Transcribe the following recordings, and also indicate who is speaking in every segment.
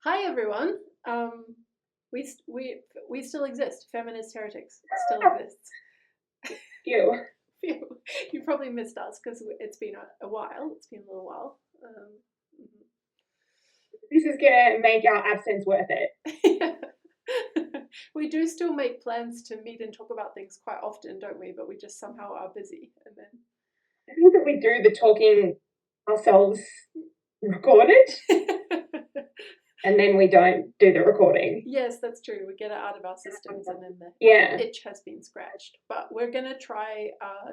Speaker 1: Hi everyone. We still exist. Feminist Heretics still exists.
Speaker 2: You.
Speaker 1: You probably missed us because it's been a while. It's been a little while.
Speaker 2: This is gonna make our absence worth it.
Speaker 1: We do still make plans to meet and talk about things quite often, don't we? But we just somehow are busy, and
Speaker 2: I think that we do the talking ourselves recorded,
Speaker 1: then.
Speaker 2: and then we don't do the recording.
Speaker 1: Yes, that's true. We get it out of our systems, and then the
Speaker 2: Yeah.
Speaker 1: itch has been scratched. But we're gonna try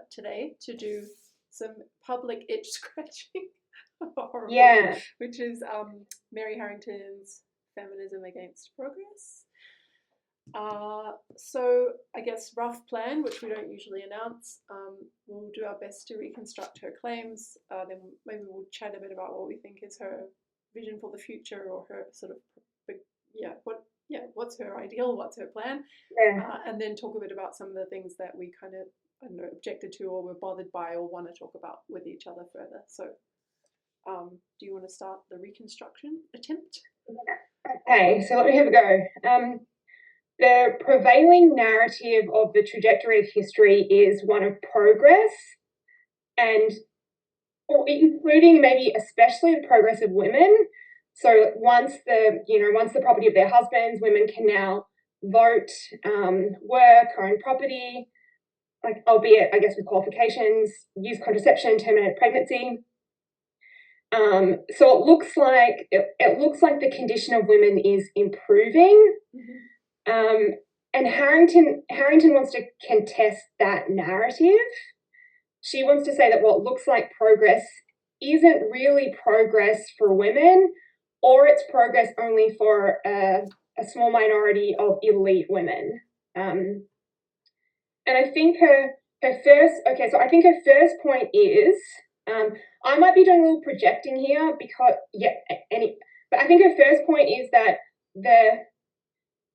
Speaker 1: today to do some public itch scratching. Horrible.
Speaker 2: Yeah.
Speaker 1: Which is Mary Harrington's Feminism Against Progress. So I guess rough plan, which we don't usually announce. We'll do our best to reconstruct her claims. Then maybe we'll chat a bit about what we think is her vision for the future, or her sort of what's her ideal, what's her plan,
Speaker 2: Yeah.
Speaker 1: and then talk a bit about some of the things that we kind of, I don't know, objected to or were bothered by or want to talk about with each other further. So do you want to start the reconstruction attempt?
Speaker 2: Okay, so let me have a go. The prevailing narrative of the trajectory of history is one of progress, and including maybe especially the progress of women. So once the property of their husbands, women can now vote, work, own property, like albeit I guess with qualifications, use contraception, terminate pregnancy. So it looks like the condition of women is improving. Mm-hmm. And Harrington wants to contest that narrative. She wants to say that what looks like progress isn't really progress for women, or it's progress only for a small minority of elite women. And I think her first point is, I might be doing a little projecting here because but I think her first point is that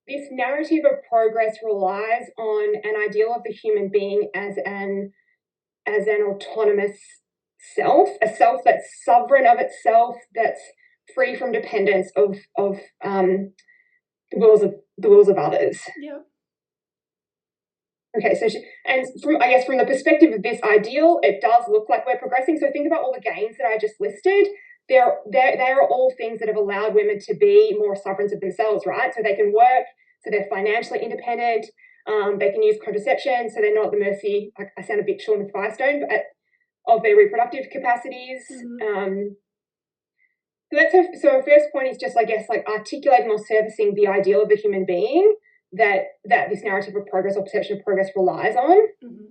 Speaker 2: this narrative of progress relies on an ideal of the human being as an autonomous self, a self that's sovereign of itself, that's free from dependence of the wills of others.
Speaker 1: Yeah.
Speaker 2: Okay, so from the perspective of this ideal, it does look like we're progressing. So think about all the gains that I just listed. They are all things that have allowed women to be more sovereign of themselves, right? So they can work, so they're financially independent. They can use contraception, so they're not at the mercy. I sound a bit Sean Firestone, but of their reproductive capacities. Mm-hmm. So our first point is just, I guess, like articulating or servicing the ideal of the human being that this narrative of progress or perception of progress relies on. Mm-hmm.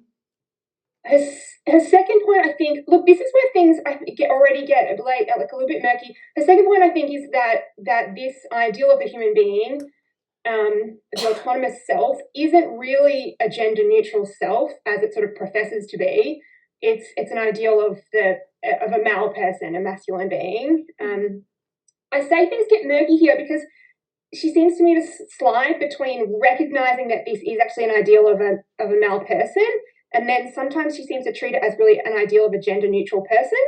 Speaker 2: Her second point, I think, look, this is where things already get like a little bit murky. Her second point, I think, is that this ideal of the human being, the autonomous self, isn't really a gender neutral self as it sort of professes to be. It's an ideal of a male person, a masculine being. I say things get murky here because she seems to me to slide between recognizing that this is actually an ideal of a male person, and then sometimes she seems to treat it as really an ideal of a gender neutral person.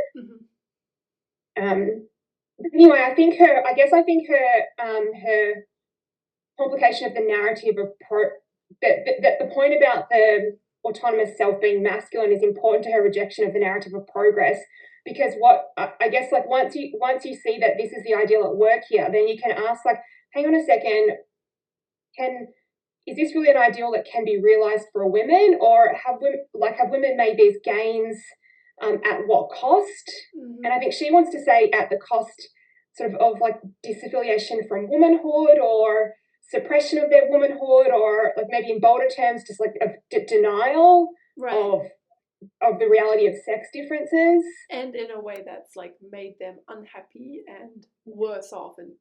Speaker 2: Mm-hmm. Anyway, I think her complication of the narrative of the point about the autonomous self being masculine is important to her rejection of the narrative of progress, because what I guess, like, once you see that this is the ideal at work here, then you can ask, like, hang on a second, is this really an ideal that can be realized for women, or have women made these gains at what cost? Mm-hmm. And I think she wants to say at the cost sort of like disaffiliation from womanhood, or suppression of their womanhood, or like maybe in bolder terms, just like a denial, right, of the reality of sex differences,
Speaker 1: and in a way that's like made them unhappy and worse off. And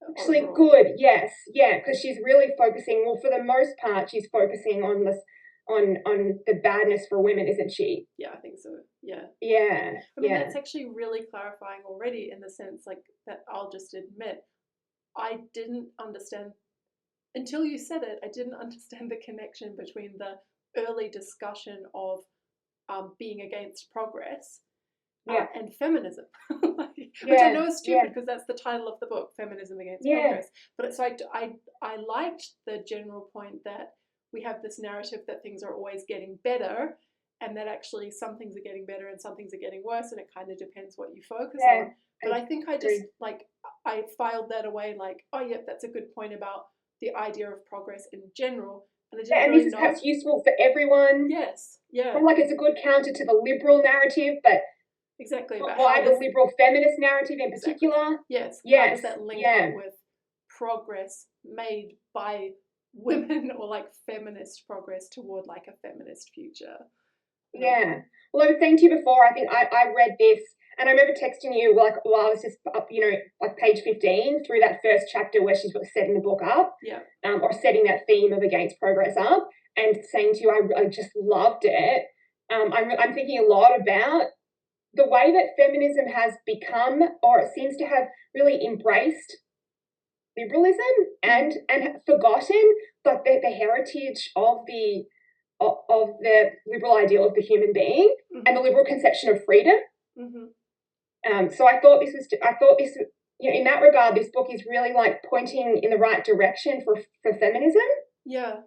Speaker 2: actually overall. Good, yes, yeah, because she's really focusing. Well, for the most part, she's focusing on this. On the badness for women, isn't she?
Speaker 1: Yeah, I think so. Yeah.
Speaker 2: Yeah.
Speaker 1: I mean, that's actually really clarifying already, in the sense like that I'll just admit I didn't understand until you said it. I didn't understand the connection between the early discussion of being against progress and feminism, which I know is stupid because that's the title of the book, Feminism Against Progress. But so I liked the general point that we have this narrative that things are always getting better, and that actually some things are getting better and some things are getting worse, and it kind of depends what you focus on. But I think I just I filed that away like, oh yeah, that's a good point about the idea of progress in general. And I didn't really
Speaker 2: this is perhaps useful for everyone.
Speaker 1: Yes, yeah.
Speaker 2: Or like it's a good counter to the liberal narrative, but
Speaker 1: exactly.
Speaker 2: But why the liberal feminist narrative in particular?
Speaker 1: Yes. How does that link up with progress made by women, or like feminist progress toward like a feminist future?
Speaker 2: Yeah. Well, I was saying to you before, I think I read this, and I remember texting you like while I was just up, like page 15 through that first chapter where she's setting the book up, or setting that theme of Against Progress up, and saying to you, I just loved it. I'm thinking a lot about the way that feminism has become, or it seems to have really embraced liberalism and forgotten like the heritage of the liberal ideal of the human being and the liberal conception of freedom. So I thought this, in that regard, this book is really like pointing in the right direction for feminism.
Speaker 1: Yeah.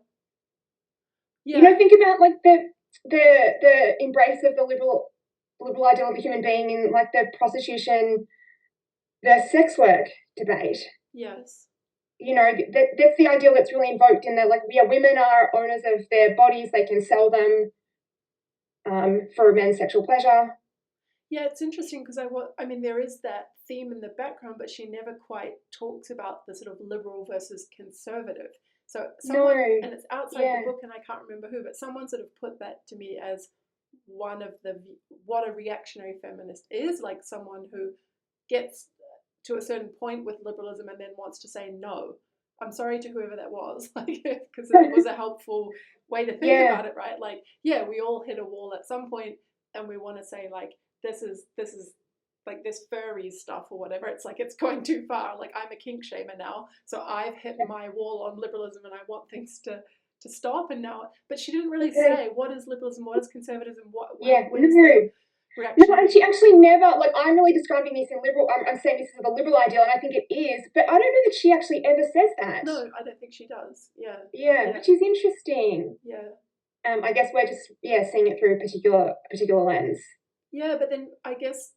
Speaker 2: Think about like the embrace of the liberal ideal of the human being in like the prostitution, the sex work debate.
Speaker 1: Yes.
Speaker 2: That's the ideal that's really invoked in the women are owners of their bodies, they can sell them for men's sexual pleasure.
Speaker 1: Yeah, it's interesting because there is that theme in the background, but she never quite talks about the sort of liberal versus conservative. So someone, and it's outside the book, and I can't remember who, but someone sort of put that to me as one of what a reactionary feminist is, like someone who gets to a certain point with liberalism and then wants to say no. I'm sorry to whoever that was, because it was a helpful way to think about it, right? Like, we all hit a wall at some point, and we want to say like, this is like this furry stuff or whatever. It's like it's going too far. Like I'm a kink shamer now, so I've hit my wall on liberalism, and I want things to stop. And now, but she didn't really say what is liberalism, what is conservatism, when is the reaction.
Speaker 2: No, and she actually never, I'm really describing this in liberal, I'm saying this is the liberal ideal, and I think it is, but I don't know that she actually ever says that.
Speaker 1: No, I don't think she does.
Speaker 2: Yeah, which is interesting. I guess we're just, seeing it through a particular lens.
Speaker 1: Yeah, but then I guess,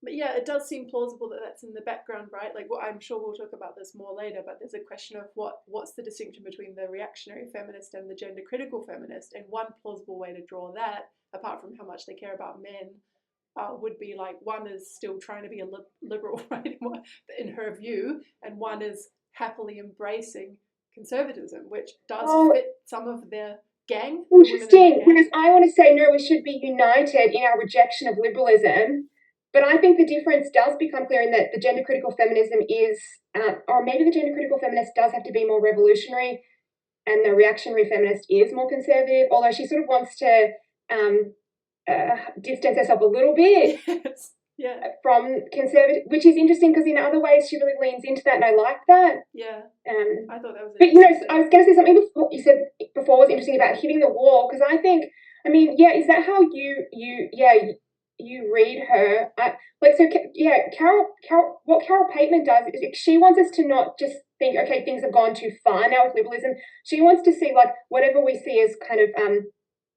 Speaker 1: it does seem plausible that that's in the background, right? Like, I'm sure we'll talk about this more later, but there's a question of what's the distinction between the reactionary feminist and the gender critical feminist, and one plausible way to draw that, apart from how much they care about men, would be like one is still trying to be a liberal, right, in her view, and one is happily embracing conservatism, which does fit some of their gang.
Speaker 2: Interesting, because I want to say, no, we should be united in our rejection of liberalism. But I think the difference does become clear in that the gender critical feminism is, or maybe the gender critical feminist does have to be more revolutionary, and the reactionary feminist is more conservative, although she sort of wants to distance herself a little bit from conservative, which is interesting because in other ways she really leans into that, and I like that.
Speaker 1: I thought that was
Speaker 2: interesting. But I was going to say something you said before was interesting about hitting the wall, because I think, is that how you read her? Carol, what Carol Pateman does is she wants us to not just think, okay, things have gone too far now with liberalism. She wants to see whatever we see as kind of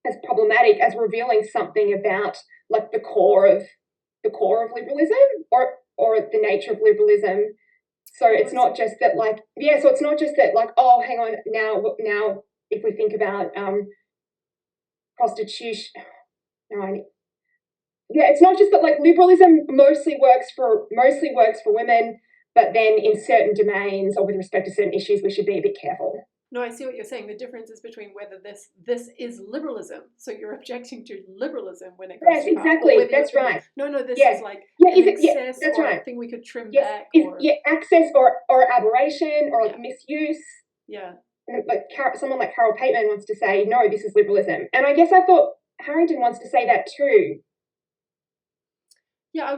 Speaker 2: as problematic as revealing something about the core of liberalism or the nature of liberalism. So it's not just that so it's not just that oh, hang on, now if we think about prostitution, it's not just that liberalism mostly works for women, but then in certain domains or with respect to certain issues we should be a bit careful.
Speaker 1: No, I see what you're saying. The difference is between whether this is liberalism, so you're objecting to liberalism when it goes
Speaker 2: too far. Yes, exactly. That's right.
Speaker 1: This is like an excess
Speaker 2: that's
Speaker 1: or
Speaker 2: right.
Speaker 1: a thing we could trim back.
Speaker 2: Access or aberration or misuse. Someone like Carol Pateman wants to say, no, this is liberalism. And I guess I thought Harrington wants to say that too.
Speaker 1: Yeah,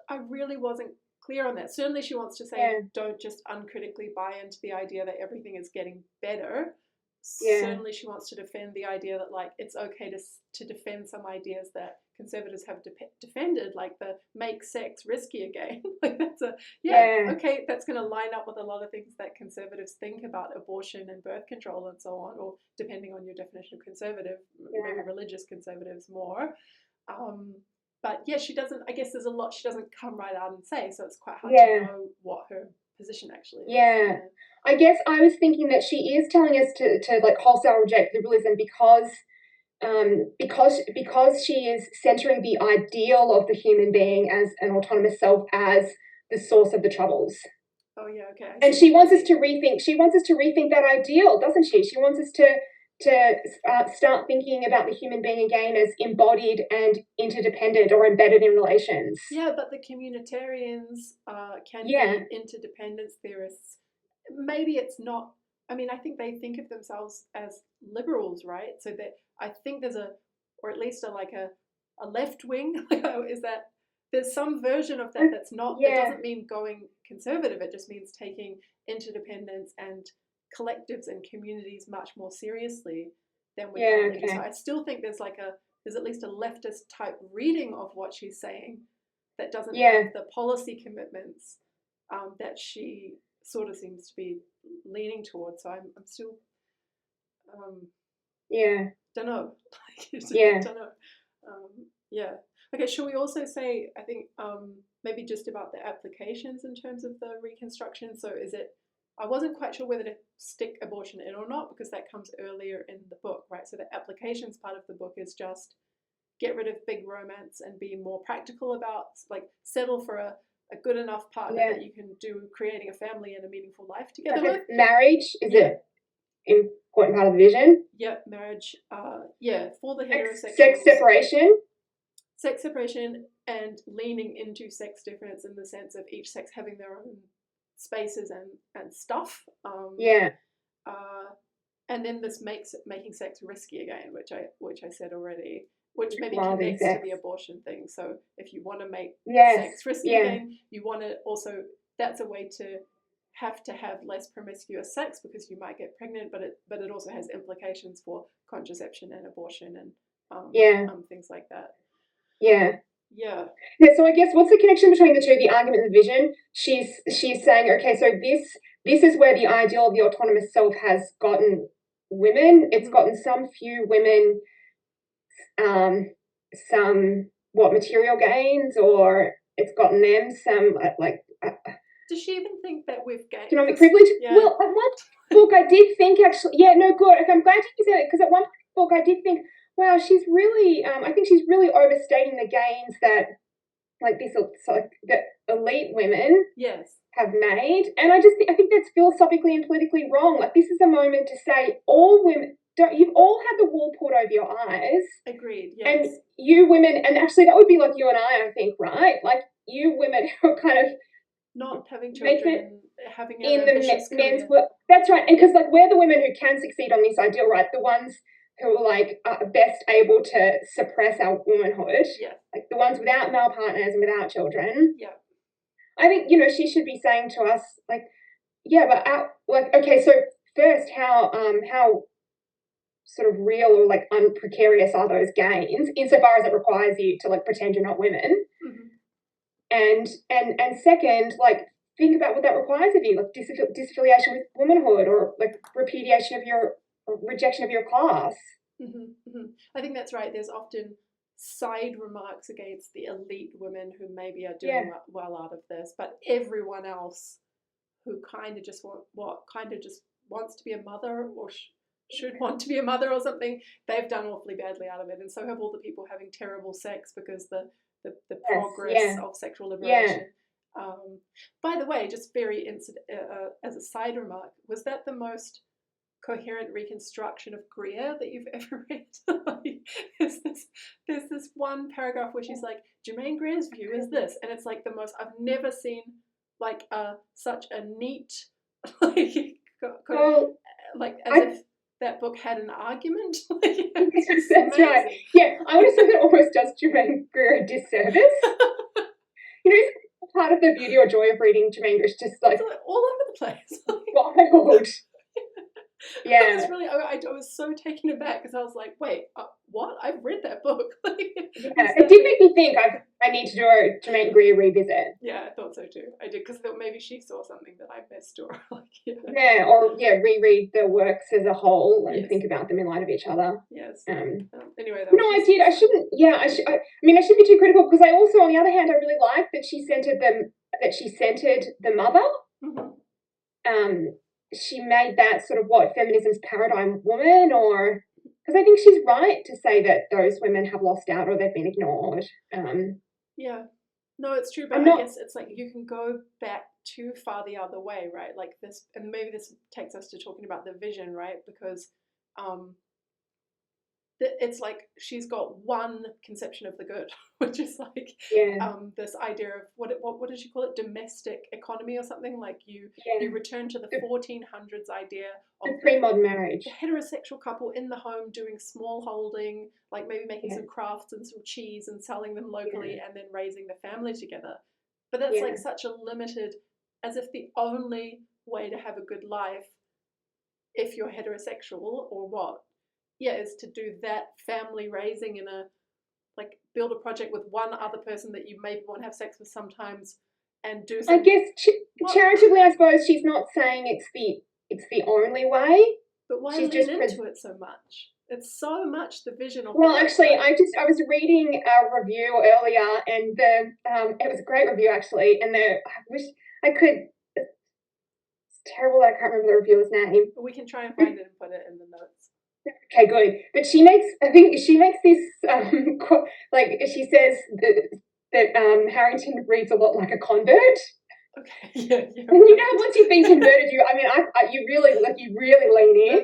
Speaker 1: I really wasn't clear on that. Certainly she wants to say don't just uncritically buy into the idea that everything is getting better. Certainly she wants to defend the idea that it's okay to defend some ideas that conservatives have defended, like the make sex risky again. Like that's okay, that's going to line up with a lot of things that conservatives think about abortion and birth control and so on, or depending on your definition of conservative, maybe religious conservatives more. But yeah, she doesn't, I guess there's a lot she doesn't come right out and say, so it's quite hard to know what her position actually is.
Speaker 2: Yeah. I guess I was thinking that she is telling us to like wholesale reject liberalism because she is centering the ideal of the human being as an autonomous self as the source of the troubles.
Speaker 1: Oh yeah, okay.
Speaker 2: And she wants us to rethink that ideal, doesn't she? She wants us to start thinking about the human being again as embodied and interdependent or embedded in relations.
Speaker 1: Yeah, but the communitarians can be interdependence theorists. Maybe it's not. I mean, I think they think of themselves as liberals, right? So that I think there's or at least a left wing. Is that there's some version of that that's not. It doesn't mean going conservative. It just means taking interdependence and collectives and communities much more seriously than we currently do. So I still think there's at least a leftist type reading of what she's saying that doesn't have the policy commitments that she sort of seems to be leaning towards. So I'm still don't know. Don't know. Okay, shall we also say, I think maybe just about the applications in terms of the reconstruction. So is it, I wasn't quite sure whether to stick abortion in or not, because that comes earlier in the book, right? So the applications part of the book is just get rid of big romance and be more practical about, like, settle for a good enough partner that you can do creating a family and a meaningful life together with.
Speaker 2: Marriage is an important part of the vision.
Speaker 1: Marriage. For the heterosexual. Sex separation and leaning into sex difference in the sense of each sex having their own spaces and stuff. And then this making sex risky again, which I said already, which maybe connects to the abortion thing. So if you want to make sex risky again, you want to also, that's a way to have less promiscuous sex because you might get pregnant, but it also has implications for contraception and abortion and things like that.
Speaker 2: Yeah, so I guess what's the connection between the two, the argument and the vision? She's saying, okay, so this is where the ideal of the autonomous self has gotten women. It's gotten some few women some material gains, or it's gotten them some
Speaker 1: does she even think that we've gained
Speaker 2: economic privilege? Well, at one book I did think actually, good. Okay, I'm glad you said it, because at one book I did think, wow, she's really, I think she's really overstating the gains that, like, this, like, that elite women have made, and I think that's philosophically and politically wrong. Like, this is a moment to say all women. You've all had the wool pulled over your eyes.
Speaker 1: Agreed. Yes.
Speaker 2: And you women, and actually that would be like you and I think, right? Like, you women who are kind of
Speaker 1: not having children, having an
Speaker 2: in
Speaker 1: ambitious
Speaker 2: the
Speaker 1: career.
Speaker 2: men's work. That's right. And because, like, we're the women who can succeed on this ideal, right? The ones who are, like, best able to suppress our womanhood.
Speaker 1: Yeah.
Speaker 2: Like the ones without male partners and without children.
Speaker 1: Yeah.
Speaker 2: I think, she should be saying to us, like, okay, so first, how sort of real or, like, unprecarious are those gains, insofar as it requires you to, like, pretend you're not women. And second, like, think about what that requires of you, like disaffiliation with womanhood, or like repudiation of your, or rejection of your class.
Speaker 1: I think that's right. There's often side remarks against the elite women who maybe are doing well out of this, but everyone else who kind of just wants to be a mother, or should want to be a mother or something, they've done awfully badly out of it, and so have all the people having terrible sex because the progress of sexual liberation. By the way, just very as a side remark, was that the most coherent reconstruction of Greer that you've ever read? There's this one paragraph where she's like, Germaine Greer's view is this, and it's like the most, I've never seen like such a neat if that book had an argument.
Speaker 2: That's right. Yeah, I would have said that almost does Germaine Greer a disservice. Part of the beauty or joy of reading Germaine Greer is just like
Speaker 1: all over the place.
Speaker 2: Wild.
Speaker 1: I was really, I was so taken aback because I was like, wait, what? I've read that book.
Speaker 2: It did make me think I need to do a Germaine Greer revisit.
Speaker 1: Yeah, I thought so too. I did, because maybe she saw something that I missed, or
Speaker 2: reread the works as a whole and think about them in light of each other.
Speaker 1: Yes. Anyway,
Speaker 2: no, I did. I shouldn't. Yeah, I shouldn't be too critical, because I also, on the other hand, I really like that she centered the mother.
Speaker 1: Mm-hmm.
Speaker 2: She made that sort of feminism's paradigm woman, or because I think she's right to say that those women have lost out or they've been ignored.
Speaker 1: Yeah. No, it's true, but I guess it's like you can go back too far the other way, right? Like this, and maybe this takes us to talking about the vision, right? Because it's like she's got one conception of the good, which is like this idea of what did she call it? Domestic economy or something, like you return to the 1400s idea of
Speaker 2: the pre-modern marriage,
Speaker 1: the heterosexual couple in the home doing small holding, like maybe making some crafts and some cheese and selling them locally, and then raising the family together. But that's like such a limited, as if the only way to have a good life, if you're heterosexual or what, is to do that family raising in a, like, build a project with one other person that you maybe want to have sex with sometimes, and do something.
Speaker 2: I guess charitably, I suppose she's not saying it's the only way.
Speaker 1: But why lean into it so much? It's so much the vision of.
Speaker 2: Well, actually, I was reading a review earlier, and it was a great review actually, and I wish I could. It's terrible that I can't remember the reviewer's name.
Speaker 1: We can try and find it and put it in the notes.
Speaker 2: Okay, good. But she makes this like, she says that Harrington reads a lot like a convert.
Speaker 1: Okay. Yeah.
Speaker 2: And you know, once you've been converted, you really lean in.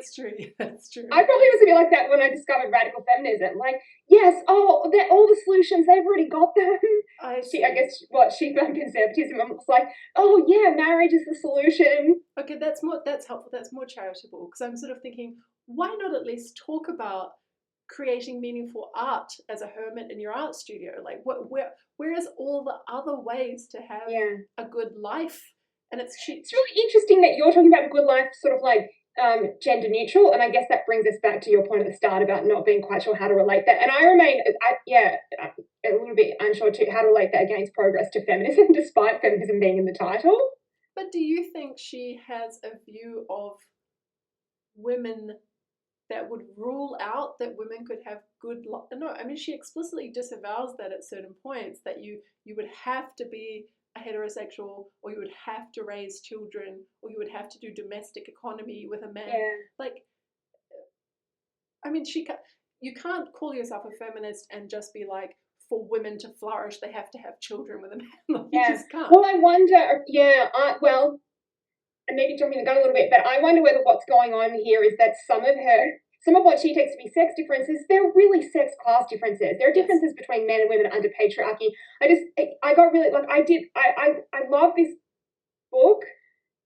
Speaker 1: That's true.
Speaker 2: I probably was a bit like that when I discovered radical feminism. Like, yes, all the solutions, they've already got them. I guess what she found conservatism, and was like, oh yeah, marriage is the solution.
Speaker 1: Okay, that's helpful. That's more charitable, because I'm sort of thinking, why not at least talk about creating meaningful art as a hermit in your art studio? Like, where is all the other ways to have a good life? And it's
Speaker 2: really interesting that you're talking about a good life sort of like gender neutral, and I guess that brings us back to your point at the start about not being quite sure how to relate that. And I remain a little bit unsure too how to relate that against progress to feminism, despite feminism being in the title.
Speaker 1: But do you think she has a view of women that would rule out that women could have good life? No, I mean, she explicitly disavows that at certain points, that you would have to be a heterosexual, or you would have to raise children, or you would have to do domestic economy with a man. Like, I mean, you can't call yourself a feminist and just be like, for women to flourish, they have to have children with a man. Like, you just can't.
Speaker 2: Well, I wonder, and maybe jumping the gun a little bit, but I wonder whether what's going on here is that some of what she takes to be sex differences, they're really sex class differences. There are differences between men and women under patriarchy. I got really, like, I love this book.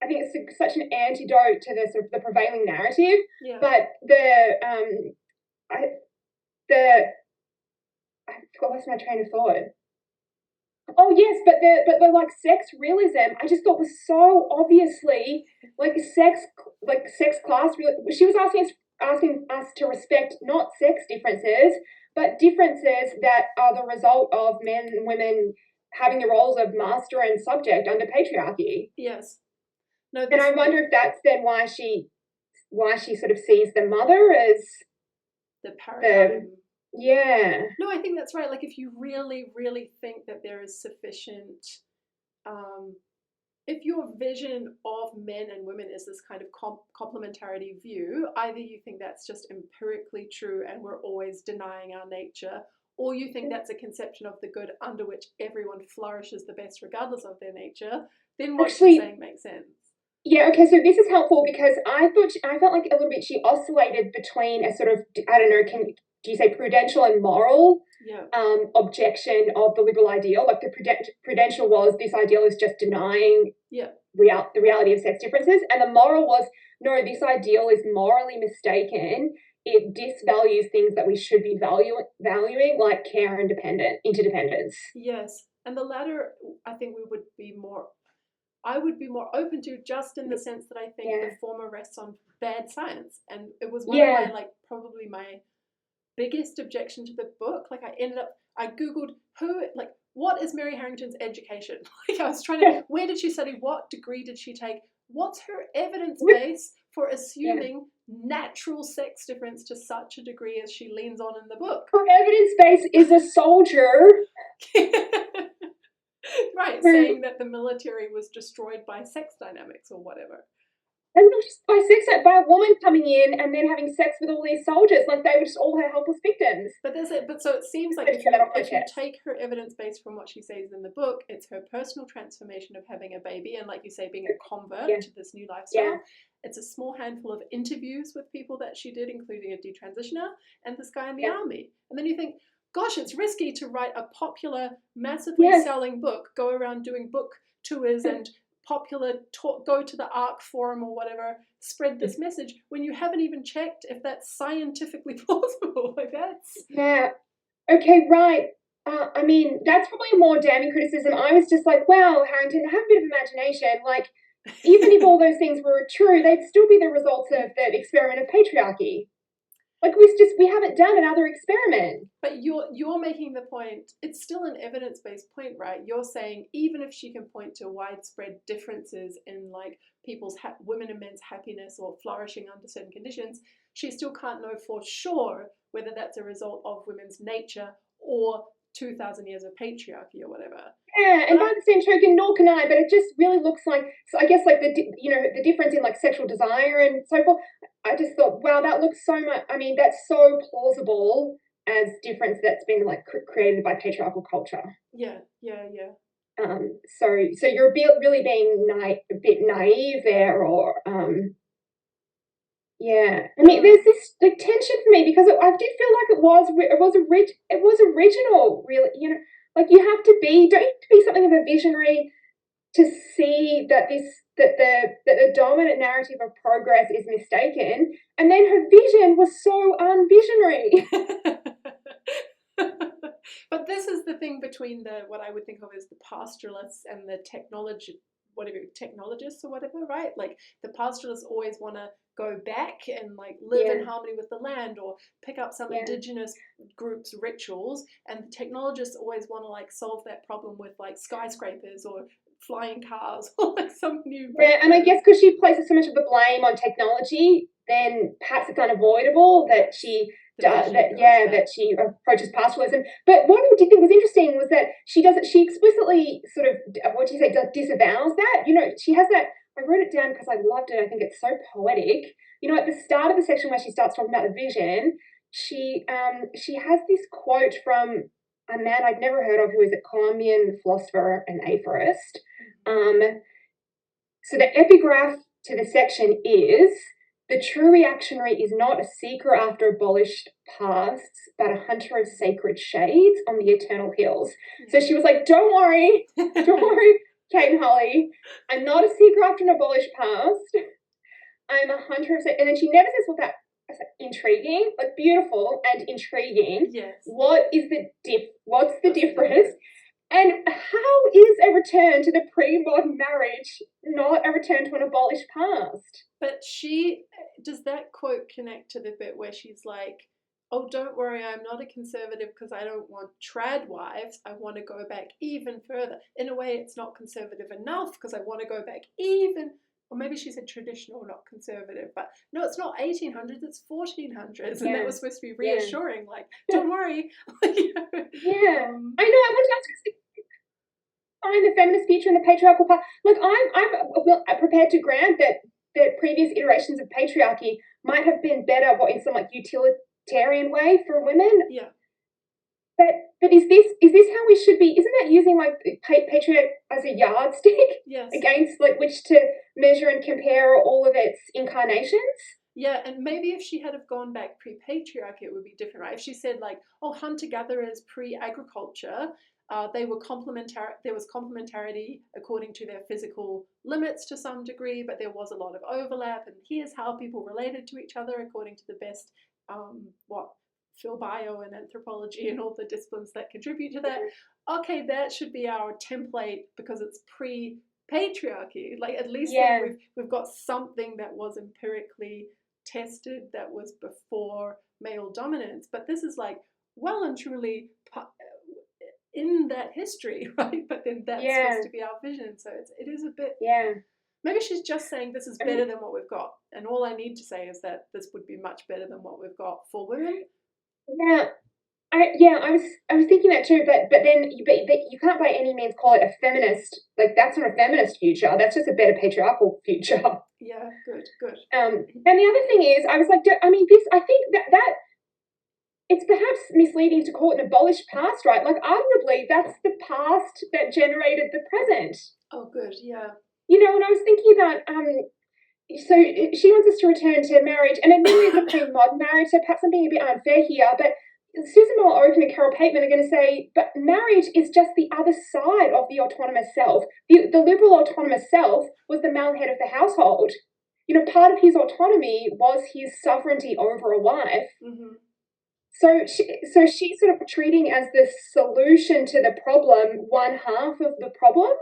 Speaker 2: I think it's such an antidote to the sort of the prevailing narrative. But I lost my train of thought. Oh yes, but the like sex realism, I just thought was so obviously like sex class. She was asking us to respect not sex differences, but differences that are the result of men and women having the roles of master and subject under patriarchy.
Speaker 1: Yes. No.
Speaker 2: And I wonder if that's then why she sort of sees the mother as
Speaker 1: the paradigm.
Speaker 2: No,
Speaker 1: I think that's right. Like, if you really, really think that there is sufficient, if your vision of men and women is this kind of complementarity view, either you think that's just empirically true and we're always denying our nature, or you think that's a conception of the good under which everyone flourishes the best regardless of their nature, then what she's saying makes sense.
Speaker 2: Yeah, okay, so this is helpful, because I felt like a little bit she oscillated between a sort of, I don't know, do you say prudential and moral objection of the liberal ideal? Like, the prudential was, this ideal is just denying the reality of sex differences, and the moral was, no, this ideal is morally mistaken. It disvalues things that we should be valuing, like care and interdependence.
Speaker 1: Yes, and the latter, I think we would be more I would be more open to, just in the sense that I think
Speaker 2: Yeah.
Speaker 1: the former rests on bad science. And it was one
Speaker 2: Yeah.
Speaker 1: of my, like, probably my biggest objection to the book. Like, I Googled what is Mary Harrington's education? Like, I was trying to, where did she study? What degree did she take? What's her evidence base for assuming natural sex difference to such a degree as she leans on in the book?
Speaker 2: Her evidence base is a soldier.
Speaker 1: Right, saying that the military was destroyed by sex dynamics or whatever.
Speaker 2: And not just by sex, by a woman coming in and then having sex with all these soldiers, like they were just all her helpless victims.
Speaker 1: But so it seems like if you take her evidence base from what she says in the book, it's her personal transformation of having a baby and, like you say, being a convert to this new lifestyle.
Speaker 2: Yeah.
Speaker 1: It's a small handful of interviews with people that she did, including a detransitioner and this guy in the army. And then you think, gosh, it's risky to write a popular, massively selling book, go around doing book tours and go to the ARC forum or whatever, spread this message when you haven't even checked if that's scientifically plausible. Like, that's...
Speaker 2: Yeah. Okay, right. I mean, that's probably a more damning criticism. I was just like, wow, Harrington, have a bit of imagination. Like, even if all those things were true, they'd still be the results of the experiment of patriarchy. Like, we haven't done another experiment.
Speaker 1: But you're making the point, it's still an evidence-based point, right? You're saying even if she can point to widespread differences in, like, people's women and men's happiness or flourishing under certain conditions, she still can't know for sure whether that's a result of women's nature or 2,000 years of patriarchy or whatever.
Speaker 2: Yeah, and by the same token, nor can I, but it just really looks like, so I guess, like, the difference in, like, sexual desire and so forth. I just thought, wow, that looks so much, I mean, that's so plausible as difference that's been, like, created by patriarchal culture.
Speaker 1: Yeah.
Speaker 2: So you're really being a bit naive there, or yeah. I mean, there's this, like, tension for me because I did feel like it was original, really. You know, like, don't you have to be something of a visionary to see that the dominant narrative of progress is mistaken, and then her vision was so unvisionary.
Speaker 1: But this is the thing between what I would think of as the pastoralists and the technologists or whatever, right? Like, the pastoralists always want to go back and, like, live in harmony with the land or pick up some indigenous groups' rituals, and the technologists always want to, like, solve that problem with, like, skyscrapers or flying cars or, like, some new...
Speaker 2: Yeah, and I guess because she places so much of the blame on technology, then perhaps it's unavoidable that she approaches pastoralism. But what I did think was interesting was that she explicitly sort of, disavows that. You know, she has that, I wrote it down because I loved it. I think it's so poetic. You know, at the start of the section where she starts talking about the vision, she has this quote from a man I'd never heard of, who is a Colombian philosopher and atheist. So the epigraph to the section is, "The true reactionary is not a seeker after abolished pasts, but a hunter of sacred shades on the eternal hills." So she was like, don't worry, Kate and Holly, I'm not a seeker after an abolished past. I'm a hunter of, and then she never says what that. I said, intriguing, like, beautiful and intriguing.
Speaker 1: Yes.
Speaker 2: What's the difference? And how is a return to the pre-modern marriage not a return to an abolished past?
Speaker 1: But does that quote connect to the bit where she's like, oh, don't worry, I'm not a conservative because I don't want trad wives. I want to go back even further. In a way, it's not conservative enough because I want to go back even, or maybe she said traditional, not conservative, but no, it's not 1800s, it's 1400s. And that was supposed to be reassuring, like, don't worry.
Speaker 2: I know, I want to ask you, find the feminist future in the patriarchal part. Look, I'm prepared to grant that the previous iterations of patriarchy might have been better, in some, like, utilitarian way for women.
Speaker 1: Yeah.
Speaker 2: But is this how we should be? Isn't that using, like, patriarchy as a yardstick against, like, which to measure and compare all of its incarnations?
Speaker 1: Yeah, and maybe if she had have gone back pre-patriarchy, it would be different, right? If she said, like, oh, hunter-gatherers pre-agriculture, they were there was complementarity according to their physical limits to some degree, but there was a lot of overlap, and here's how people related to each other according to the best, Phil bio and anthropology and all the disciplines that contribute to that. Okay, that should be our template because it's pre patriarchy. Like at least
Speaker 2: Yeah.
Speaker 1: then we've got something that was empirically tested, that was before male dominance. But this is like well and truly in that history, right? But then that's supposed to be our vision. So it is a bit.
Speaker 2: Yeah.
Speaker 1: Maybe she's just saying this is better than what we've got, and all I need to say is that this would be much better than what we've got for women.
Speaker 2: Yeah. I was thinking that too, but then you can't by any means call it a feminist. Like that's not a feminist future. That's just a better patriarchal future.
Speaker 1: Yeah, good.
Speaker 2: And the other thing is, I was like, I mean, this. I think that it's perhaps misleading to call it an abolished past, right? Like, arguably, that's the past that generated the present.
Speaker 1: Oh, good. Yeah.
Speaker 2: And I was thinking about so she wants us to return to marriage, and it really is a pre-modern marriage. So perhaps I'm being a bit unfair here, but Susan Moore Oaken and Carol Pateman are going to say, but marriage is just the other side of the autonomous self. The liberal autonomous self was the male head of the household. Part of his autonomy was his sovereignty over a wife.
Speaker 1: Mm-hmm.
Speaker 2: So she's sort of treating as the solution to the problem one half of the problem.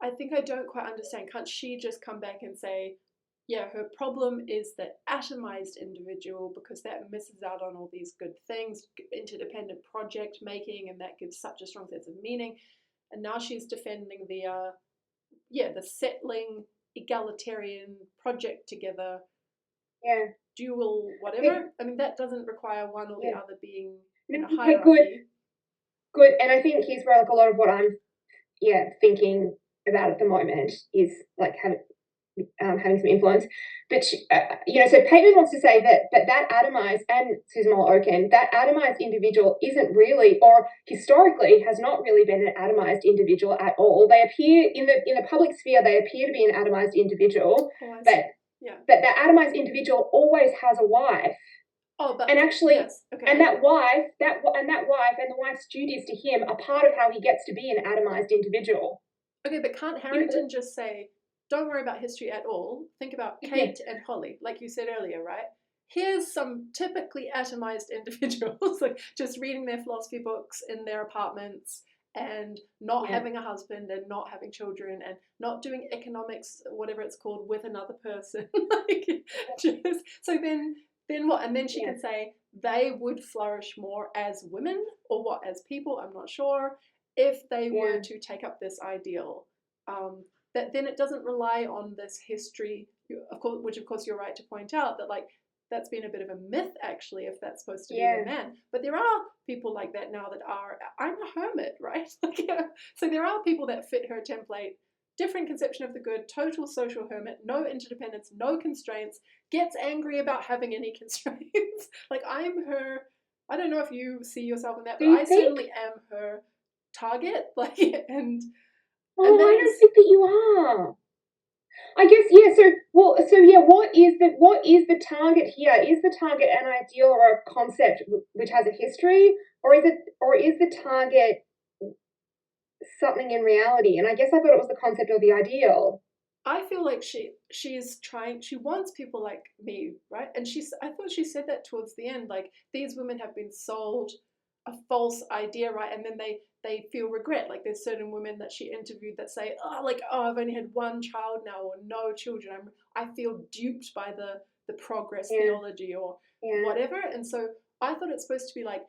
Speaker 1: I think I don't quite understand. Can't she just come back and say, yeah, her problem is the atomized individual because that misses out on all these good things, interdependent project making, and that gives such a strong sense of meaning. And now she's defending the settling egalitarian project together.
Speaker 2: Yeah.
Speaker 1: Dual whatever. I mean, that doesn't require one or the other being in a
Speaker 2: hierarchy.
Speaker 1: Okay,
Speaker 2: good. And I think here's where like a lot of what I'm thinking about at the moment is like having some influence. But so Pateman wants to say that atomized, and Susan Moore Oaken, that atomized individual isn't really, or historically has not really been an atomized individual at all. They appear in the public sphere, they appear to be an atomized individual, but that atomized individual always has a wife.
Speaker 1: Oh, but
Speaker 2: and actually,
Speaker 1: yes, okay.
Speaker 2: and that wife and the wife's duties to him are part of how he gets to be an atomized individual.
Speaker 1: Okay, but can't Harrington just say, don't worry about history at all. Think about Kate and Holly, like you said earlier, right? Here's some typically atomized individuals, like just reading their philosophy books in their apartments and not having a husband and not having children and not doing economics, whatever it's called, with another person. So then what? And then she can say they would flourish more as women or what, as people, I'm not sure, if they were to take up this ideal. That then it doesn't rely on this history, of course, which of course you're right to point out that like that's been a bit of a myth actually, if that's supposed to be the man. But there are people like that now that are, I'm a hermit, right? So there are people that fit her template. Different conception of the good, total social hermit, no interdependence, no constraints, gets angry about having any constraints. Like I'm her, I don't know if you see yourself in that, but I certainly am her target. Like, and
Speaker 2: I don't think that you are. I guess, what is the target here? Is the target an ideal or a concept which has a history, or is the target something in reality? And I guess I thought it was the concept or the ideal.
Speaker 1: I feel like she wants people like me, right? And I thought she said that towards the end, like these women have been sold a false idea, right? And then they feel regret. Like there's certain women that she interviewed that say, I've only had one child now or no children. I feel duped by the progress theology or whatever. And so I thought it's supposed to be like,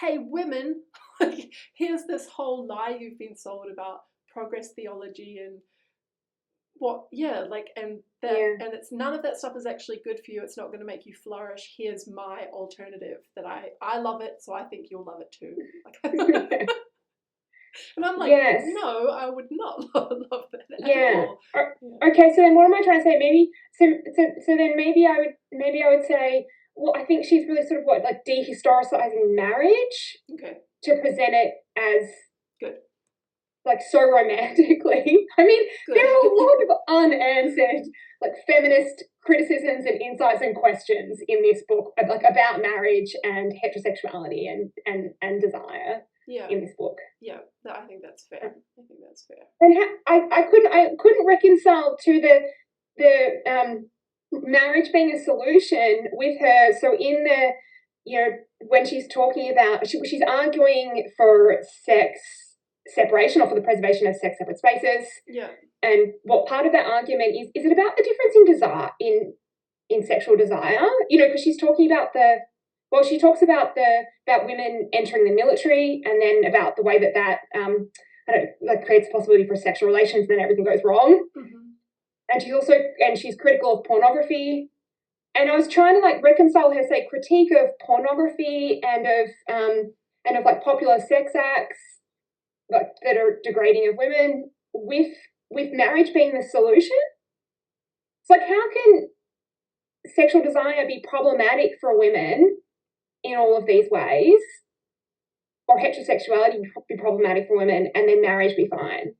Speaker 1: hey, women, like here's this whole lie you've been sold about progress theology and and it's none of that stuff is actually good for you. It's not going to make you flourish. Here's my alternative that I love it, so I think you'll love it too. And I'm like, no, I would not love that at all.
Speaker 2: Okay, so then what am I trying to say? Maybe then maybe I would say, well, I think she's really sort of dehistoricizing marriage to present it as
Speaker 1: good.
Speaker 2: Like so romantically. I mean, there are a lot of unanswered feminist criticisms and insights and questions in this book about marriage and heterosexuality and desire in this book.
Speaker 1: Yeah, I think that's fair.
Speaker 2: And I couldn't reconcile to the marriage being a solution with her. So in the when she's talking about she's arguing for sex separation or for the preservation of sex-separate spaces.
Speaker 1: Yeah.
Speaker 2: And what part of that argument is it about the difference in desire, in sexual desire? You know, because she's talking about she talks about women entering the military, and then about the way that creates the possibility for sexual relations, then everything goes wrong.
Speaker 1: Mm-hmm.
Speaker 2: And she's critical of pornography. And I was trying to like reconcile her, say, critique of pornography and of like popular sex acts like that are degrading of women with marriage being the solution. It's like, how can sexual desire be problematic for women in all of these ways, or heterosexuality be problematic for women, and then marriage be fine?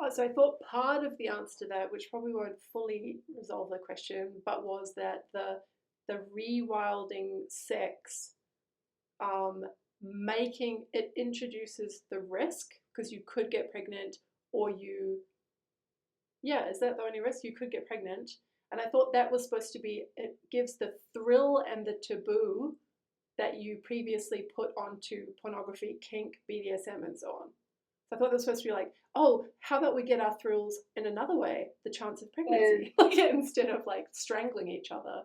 Speaker 1: Oh, so I thought part of the answer to that, which probably won't fully resolve the question, but was that the rewilding sex, making it introduces the risk because you could get pregnant, or is that the only risk? You could get pregnant. And I thought that was supposed to be, it gives the thrill and the taboo that you previously put onto pornography, kink, BDSM, and so on. So I thought this was supposed to be like, oh, how about we get our thrills in another way, the chance of pregnancy, instead of like strangling each other.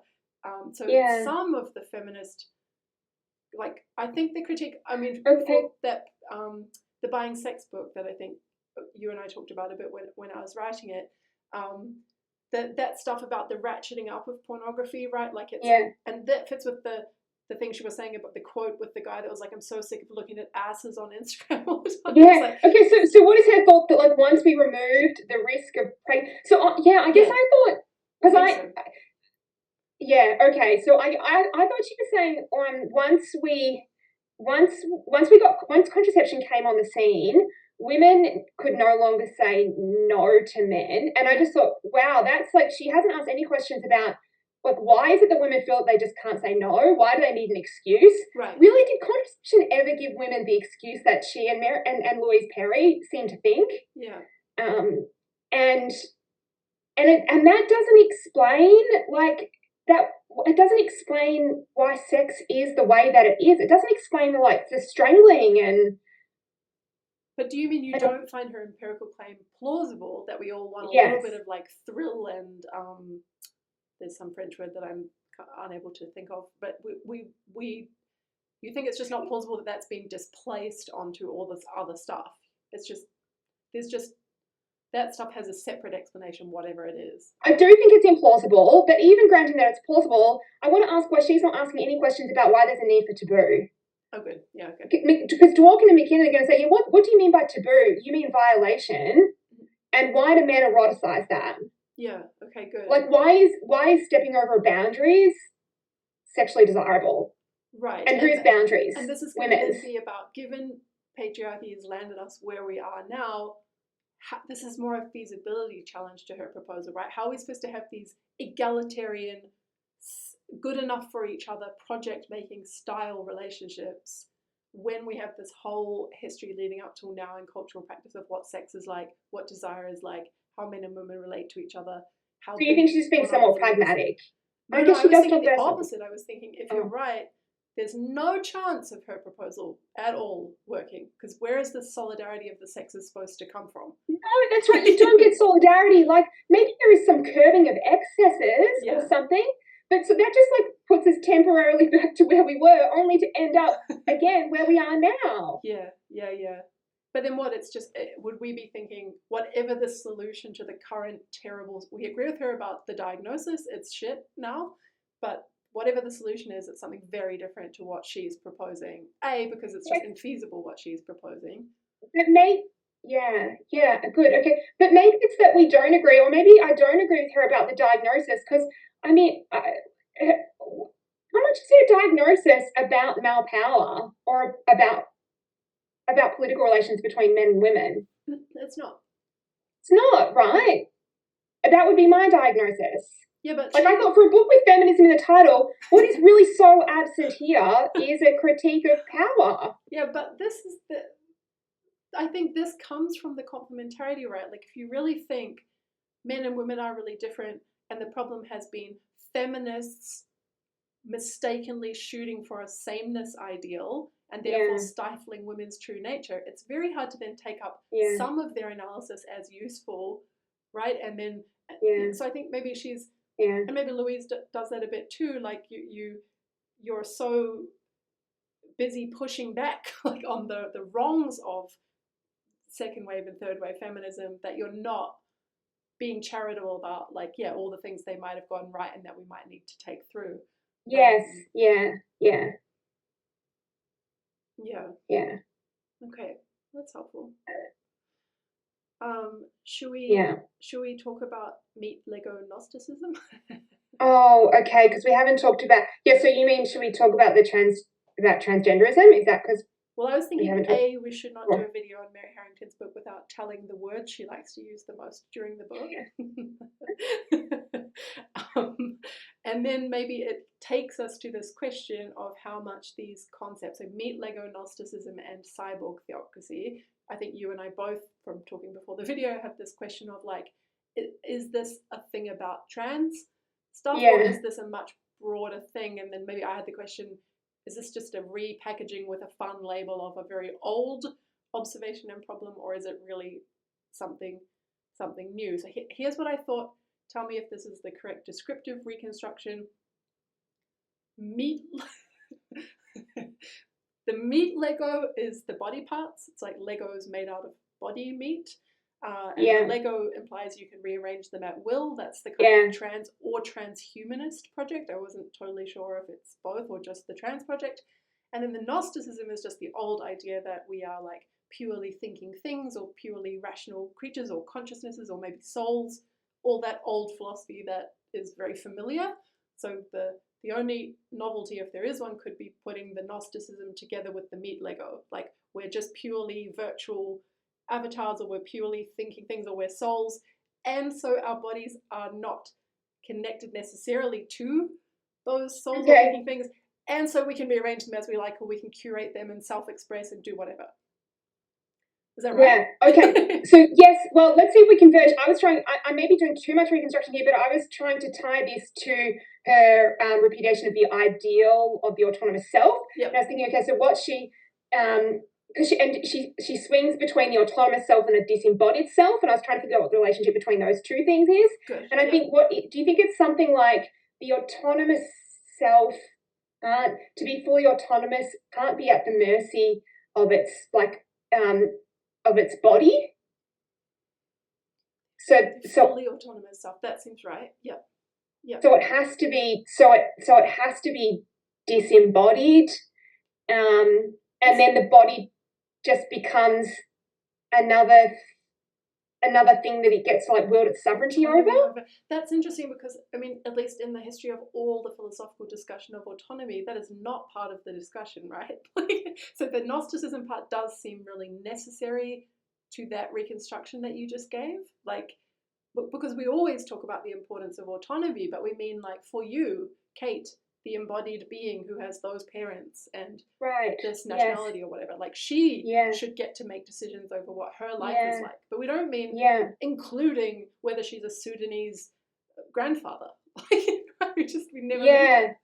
Speaker 1: Some of the feminist, like, I think the critique, I mean, for that, the Buying Sex book that I think you and I talked about a bit when I was writing it, that stuff about the ratcheting up of pornography, right? Like and that fits with the thing she was saying about the quote with the guy that was like, I'm so sick of looking at asses on Instagram all the time.
Speaker 2: Yeah. Okay. So what is her thought that like once we removed the risk of pregnancy? So I guess I thought because okay. So I thought she was saying once contraception came on the scene, women could no longer say no to men, and I just thought, wow, that's like, she hasn't asked any questions about like, why is it that women feel that they just can't say no? Why do they need an excuse?
Speaker 1: Right.
Speaker 2: Really, did contraception ever give women the excuse that she and Louise Perry seem to think?
Speaker 1: Yeah.
Speaker 2: And that doesn't explain like that. It doesn't explain why sex is the way that it is. It doesn't explain the strangling and.
Speaker 1: But do you mean you don't find her empirical claim plausible, that we all want a little bit of like thrill and there's some French word that I'm unable to think of, but you think it's just not plausible that that's being displaced onto all this other stuff? It's just, that stuff has a separate explanation, whatever it is.
Speaker 2: I do think it's implausible, but even granting that it's plausible, I want to ask why she's not asking any questions about why there's a need for taboo.
Speaker 1: Oh, good. Yeah, okay.
Speaker 2: Because Dworkin and McKinnon are going to say, what do you mean by taboo? You mean violation? And why do men eroticize that?
Speaker 1: Yeah, okay, good.
Speaker 2: Like, why is stepping over boundaries sexually desirable?
Speaker 1: Right.
Speaker 2: And whose boundaries?
Speaker 1: And this is going to be about, given patriarchy has landed us where we are now, this is more a feasibility challenge to her proposal, right? How are we supposed to have these egalitarian, good enough for each other, project-making style relationships when we have this whole history leading up till now in cultural practice of what sex is like, what desire is like, how men and women relate to each other.
Speaker 2: So you think she's being somewhat pragmatic?
Speaker 1: No, I was thinking the opposite. I was thinking, if you're right, there's no chance of her proposal at all working, because where is the solidarity of the sexes supposed to come from?
Speaker 2: No, that's right. You don't get solidarity. Like, maybe there is some curbing of excesses or something, but so that just like puts us temporarily back to where we were, only to end up again where we are now.
Speaker 1: Yeah. But then what? It's just, would we be thinking, whatever the solution to the current terrible, we agree with her about the diagnosis, it's shit now, but whatever the solution is, it's something very different to what she's proposing. Because it's just infeasible what she's proposing.
Speaker 2: But good, okay. But maybe it's that we don't agree, or maybe I don't agree with her about the diagnosis, because, I mean, how much is her diagnosis about male power or about political relations between men and women?
Speaker 1: It's not.
Speaker 2: It's not, right? That would be my diagnosis.
Speaker 1: Yeah, but
Speaker 2: like, I thought, for a book with feminism in the title, what is really so absent here is a critique of power.
Speaker 1: Yeah, but I think this comes from the complementarity, right? Like, if you really think men and women are really different, and the problem has been feminists mistakenly shooting for a sameness ideal and therefore stifling women's true nature, it's very hard to then take up some of their analysis as useful, right? And then, so I think maybe she's, and maybe Louise does that a bit too, like you're so busy pushing back like on the wrongs of second wave and third wave feminism that you're not being charitable about, like, all the things they might have gone right and that we might need to take through.
Speaker 2: Yes. Yeah.
Speaker 1: Okay, that's helpful. Should we talk about meat Lego Gnosticism?
Speaker 2: Oh, okay, because we haven't talked about. So you mean should we talk about transgenderism? Is that because?
Speaker 1: Well, I was thinking, we should not do a video on Mary Harrington's book without telling the word she likes to use the most during the book. And then maybe it takes us to this question of how much these concepts, so meat Lego Gnosticism and cyborg theocracy, I think you and I both, from talking before the video, have this question of like, is this a thing about trans stuff, or is this a much broader thing? And then maybe I had the question, is this just a repackaging with a fun label of a very old observation and problem, or is it really something new? So here's what I thought. Tell me if this is the correct descriptive reconstruction. The meat Lego is the body parts. It's like Legos made out of body meat. And the Lego implies you can rearrange them at will. That's the kind of trans or transhumanist project. I wasn't totally sure if it's both or just the trans project. And then the Gnosticism is just the old idea that we are like purely thinking things or purely rational creatures or consciousnesses or maybe souls, all that old philosophy that is very familiar. So the only novelty, if there is one, could be putting the Gnosticism together with the meat Lego. Like we're just purely virtual avatars, or we're purely thinking things, or we're souls, and so our bodies are not connected necessarily to those souls or thinking things, and so we can rearrange them as we like, or we can curate them and self-express and do whatever. Is that right?
Speaker 2: Yeah, okay. So yes, well, let's see if we converge. I may be doing too much reconstruction here, but I was trying to tie this to her repudiation of the ideal of the autonomous self.
Speaker 1: Yep.
Speaker 2: And I was thinking, okay, so what because she swings between the autonomous self and the disembodied self, and I was trying to figure out what the relationship between those two things is.
Speaker 1: Good.
Speaker 2: And I think, do you think it's something like the autonomous self, to be fully autonomous, can't be at the mercy of its of its body? So
Speaker 1: fully autonomous self. That seems right. Yep.
Speaker 2: So it has to be. So it has to be disembodied, and then the body just becomes another thing that it gets like willed its sovereignty over.
Speaker 1: That's interesting because, I mean, at least in the history of all the philosophical discussion of autonomy, that is not part of the discussion, right? So the Gnosticism part does seem really necessary to that reconstruction that you just gave. Like, because we always talk about the importance of autonomy, but we mean like for you, Kate, the embodied being who has those parents and this nationality or whatever, like she should get to make decisions over what her life is like. But we don't mean including whether she's a Sudanese grandfather. we never mean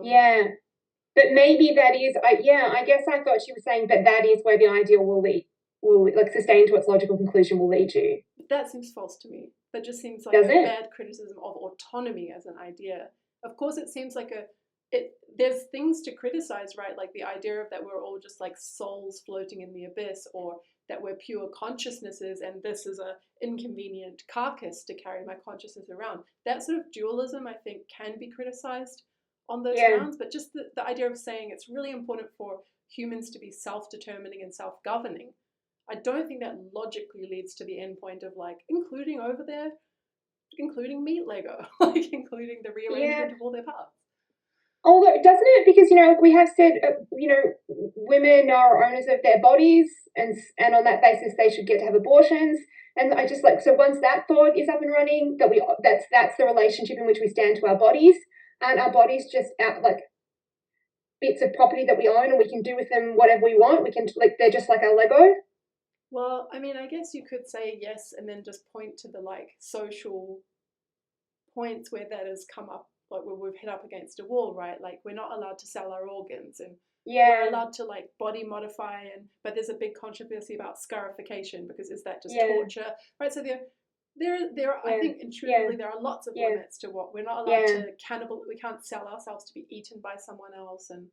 Speaker 1: that.
Speaker 2: But maybe that is, I guess I thought she was saying that is where the ideal will like sustained to its logical conclusion will lead you.
Speaker 1: But that seems false to me. That just seems like bad criticism of autonomy as an idea. Of course, it seems like there's things to criticize, right? Like the idea of that we're all just like souls floating in the abyss, or that we're pure consciousnesses and this is a inconvenient carcass to carry my consciousness around. That sort of dualism, I think, can be criticized on those grounds, but just the idea of saying it's really important for humans to be self-determining and self-governing, I don't think that logically leads to the end point of like including meat Lego, like including the rearrangement of all their parts.
Speaker 2: Although, doesn't it? Because, we have said, women are owners of their bodies, and on that basis they should get to have abortions. And I just so once that thought is up and running, that's the relationship in which we stand to our bodies, and our bodies just like bits of property that we own, and we can do with them whatever we want. We can they're just like our Lego.
Speaker 1: Well, I mean, I guess you could say yes, and then just point to the like social points where that has come up, like where we've hit up against a wall, right? Like we're not allowed to sell our organs, and we're allowed to like body modify, but there's a big controversy about scarification, because is that just torture, right? So I think intuitively there are lots of limits to what we're not allowed to we can't sell ourselves to be eaten by someone else, and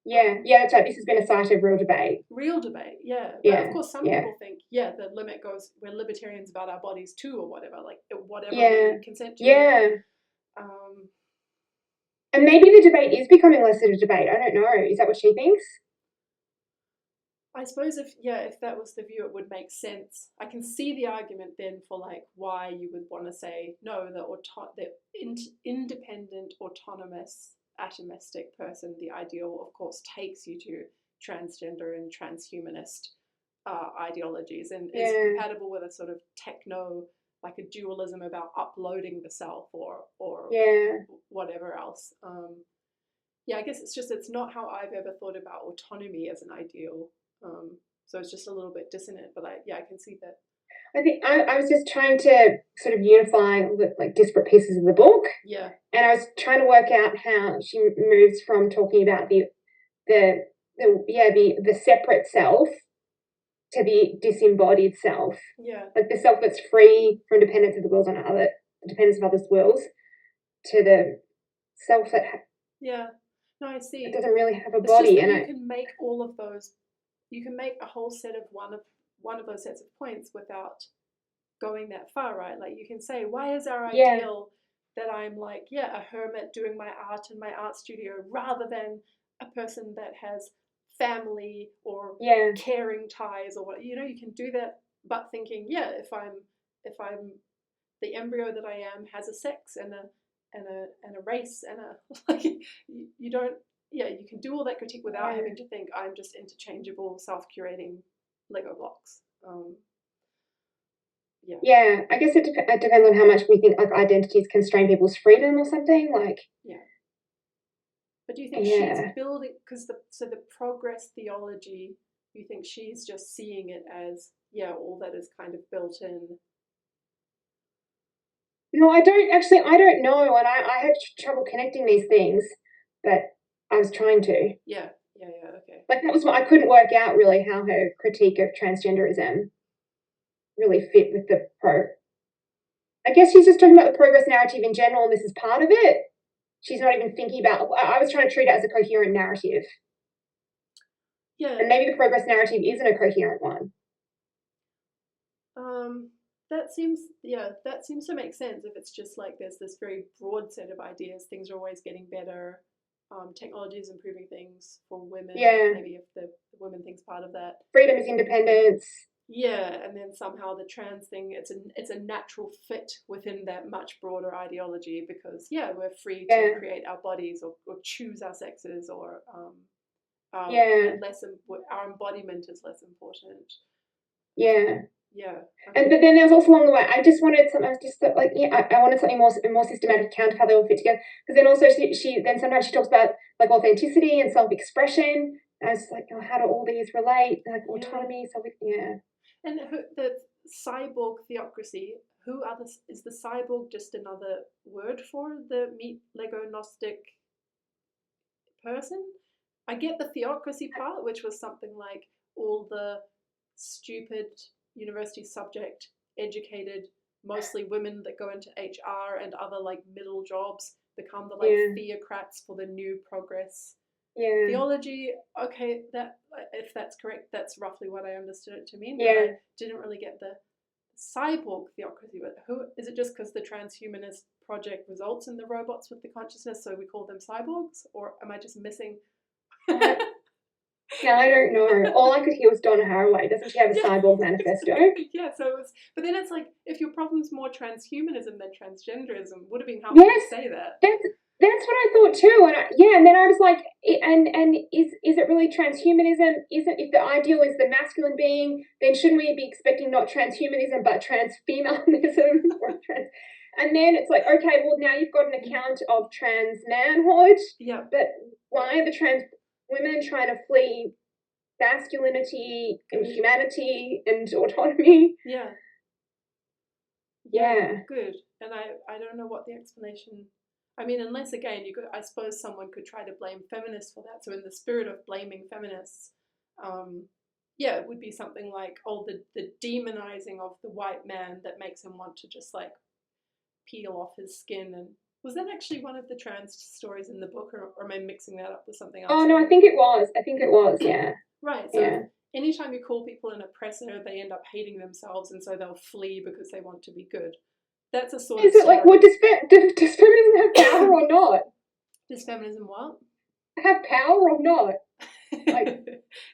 Speaker 2: that's right. This has been a site of real debate.
Speaker 1: But of course some people think the limit goes, we're libertarians about our bodies too, or whatever, like whatever we consent to.
Speaker 2: And maybe the debate is becoming less of a debate. I don't know. Is that what she thinks?
Speaker 1: I suppose if that was the view, it would make sense. I can see the argument then for like why you would want to say no, the independent, autonomous, atomistic person, the ideal, of course, takes you to transgender and transhumanist ideologies, and is compatible with a sort of techno, like a dualism about uploading the self or whatever else. I guess it's not how I've ever thought about autonomy as an ideal. So it's just a little bit dissonant, but I can see that.
Speaker 2: I think I was just trying to sort of unify like disparate pieces of the book.
Speaker 1: Yeah.
Speaker 2: And I was trying to work out how she moves from talking about the separate self to the disembodied self.
Speaker 1: Yeah.
Speaker 2: Like the self that's free from dependence of the wills on dependence of others' wills, to the self that
Speaker 1: I see.
Speaker 2: It doesn't really have a body,
Speaker 1: and you can make all of those. You can make a whole set of one of those sets of points without going that far, right? Like you can say, why is our ideal that I'm like, a hermit doing my art in my art studio, rather than a person that has family or caring ties or what, you can do that, but thinking, if I'm the embryo that I am has a sex and a race and a like, you don't. You can do all that critique without having to think I'm just interchangeable, self-curating Lego blocks.
Speaker 2: I guess it depends on how much we think like identities constrain people's freedom or something. Like
Speaker 1: But do you think she's building, because the progress theology, you think she's just seeing it as all that is kind of built in?
Speaker 2: No, I don't know, and I had trouble connecting these things, but I was trying to.
Speaker 1: Okay.
Speaker 2: Like that was what I couldn't work out really, how her critique of transgenderism really fit with the I guess she's just talking about the progress narrative in general, and this is part of it. She's not even thinking about. I was trying to treat it as a coherent narrative. And maybe the progress narrative isn't a coherent one.
Speaker 1: That seems to make sense if it's just like there's this very broad set of ideas. Things are always getting better. Technology is improving things for women. Maybe if the women thing's part of that.
Speaker 2: Freedom is independence.
Speaker 1: And then somehow the trans thing, it's a natural fit within that much broader ideology, because we're free to create our bodies or choose our sexes, or our embodiment is less important.
Speaker 2: And but then there was also along the way, I just wanted something. I just thought, like, I wanted something more systematic account of how they all fit together. Because then also she sometimes she talks about like authenticity and self-expression. And I was like, how do all these relate? Like autonomy,
Speaker 1: And the cyborg theocracy. Is the cyborg just another word for the meat Lego Gnostic person? I get the theocracy part, which was something like all the stupid university subject educated, mostly women that go into HR and other like middle jobs become the like theocrats for the new progress theology. Okay, that if that's correct, that's roughly what I understood it to mean. But I didn't really get the cyborg theocracy. But who is it? Just because the transhumanist project results in the robots with the consciousness, so we call them cyborgs, or am I just missing?
Speaker 2: No, I don't know. All I could hear was Donna Haraway. Doesn't she have a cyborg manifesto?
Speaker 1: So it was, but then it's like, if your problem's more transhumanism than transgenderism, would have been helpful to say that.
Speaker 2: That's what I thought too, and then I was like, and is it really transhumanism? If the ideal is the masculine being, then shouldn't we be expecting not transhumanism but transfemalism or trans? And then it's like, okay, well now you've got an account of trans manhood, but why are the trans women trying to flee masculinity and humanity and autonomy?
Speaker 1: Good. And I don't know what the explanation. I mean, unless again, I suppose someone could try to blame feminists for that. So in the spirit of blaming feminists, yeah, it would be something like, oh, the demonizing of the white man that makes him want to just like peel off his skin. And was that actually one of the trans stories in the book, or am I mixing that up with something else?
Speaker 2: Oh no, I think it was. Yeah.
Speaker 1: Right. So anytime you call people an oppressor, they end up hating themselves, and so they'll flee because they want to be good. That's a sort of.
Speaker 2: Is it like, what does feminism have power or not?
Speaker 1: Does feminism what?
Speaker 2: Have power or not? Like,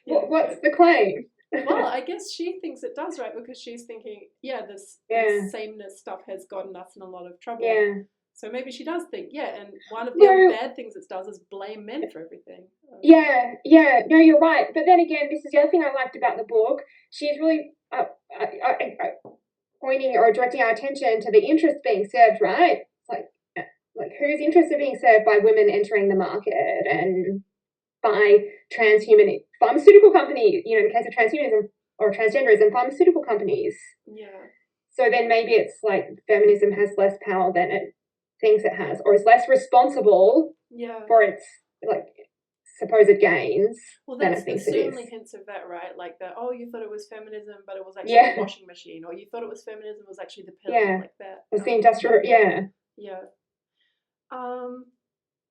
Speaker 2: yeah. What's the claim?
Speaker 1: Well, I guess she thinks it does, right? Because she's thinking, this sameness stuff has gotten us in a lot of trouble.
Speaker 2: Yeah.
Speaker 1: So maybe she does think, and one of the other bad things it does is blame men for everything.
Speaker 2: Yeah. No, you're right. But then again, this is the other thing I liked about the book. She's really pointing or directing our attention to the interests being served, right? It's like whose interests are being served by women entering the market and by transhuman pharmaceutical companies, in the case of transhumanism or transgenderism, pharmaceutical companies.
Speaker 1: Yeah.
Speaker 2: So then maybe it's like feminism has less power than it thinks it has, or is less responsible for its like supposed gains.
Speaker 1: Well,
Speaker 2: than it thinks
Speaker 1: there's certainly hints of that, right? Like you thought it was feminism, but it was actually a washing machine, or you thought it was feminism, it was actually the pillow, like that.
Speaker 2: It was the industrial,
Speaker 1: Yeah.